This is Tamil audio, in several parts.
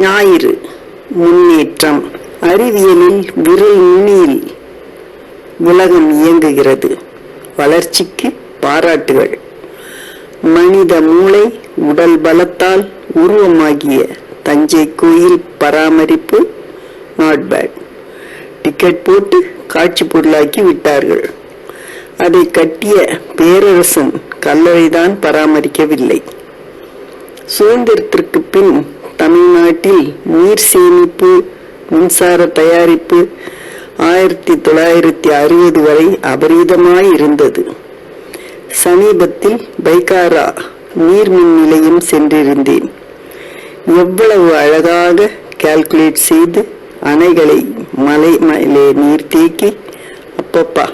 ஞாயிறு முன்னேற்றம். அறிவியலில் விரல் நுனியில் உலகம் இயங்குகிறது. வளர்ச்சிக்கு பாராட்டுகள். மனித மூளை உடல் பலத்தால் உருவமாகிய தஞ்சை கோயில் பராமரிப்பு நாட் பேட். டிக்கெட் போட்டு காட்சி பொருளாக்கி விட்டார்கள். அதை கட்டிய பேரரசன் கல்லறைதான் பராமரிக்கவில்லை. சுதந்திரத்திற்கு பின் தமிழ்நாட்டில் நீர் சேமிப்பு, மின்சார தயாரிப்பு 1960 வரை அபரீதமாய் இருந்தது. சமீபத்தில் பைகாரா நீர்மின் நிலையம் சென்றிருந்தேன். எவ்வளவு அழகாக கால்குலேட் செய்து அணைகளை மலை மேலே நீர் தேக்கி, அப்பப்பா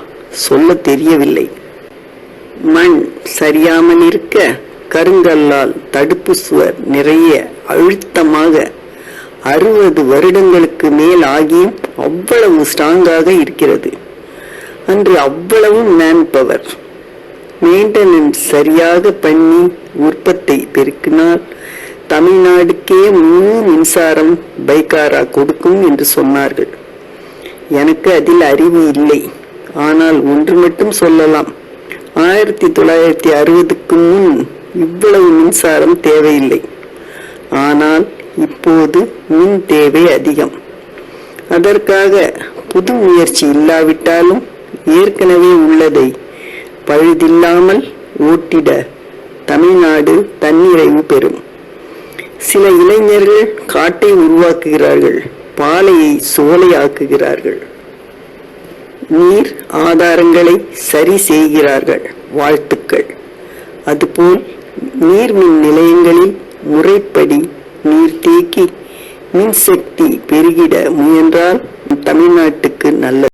சொல்ல தெரியவில்லை. மண் சரியாமல் இருக்க கருங்கல்லால் தடுப்பு சுவர் நிறைய அழுத்தமாக 60 வருடங்களுக்கு மேல் ஆகியும் அவ்வளவு ஸ்ட்ராங்காக இருக்கிறது. அன்று அவ்வளவு மேன் பவர். மெயின்டெனன்ஸ் சரியாக பண்ணி உற்பத்தி பெருக்கினால் தமிழ்நாடுக்கே முழு மின்சாரம் பைகாரா கொடுக்கும் என்று சொன்னார்கள். எனக்கு அதில் அறிவு இல்லை. ஆனால் ஒன்று மட்டும் சொல்லலாம், 1960க்கு முன் இவ்வளவு மின்சாரம் தேவையில்லை. ஆனால் இப்போது மின் தேவை அதிகம். அதற்காக புது முயற்சி இல்லாவிட்டாலும் ஏற்கனவே உள்ளதை பழுதில்லாமல் ஓட்டிட தமிழ்நாடு தன்னிறைவு பெறும். சில இளைஞர்கள் காட்டை உருவாக்குகிறார்கள், பாலையை சோலையாக்குகிறார்கள், நீர் ஆதாரங்களை சரி செய்கிறார்கள். வாழ்த்துக்கள். அதுபோல் நீர்மின் நிலையங்களில் முறைப்படி நீர் தேக்கி மின்சக்தி பெருகிட முயன்றால் தமிழ்நாட்டுக்கு நல்லது.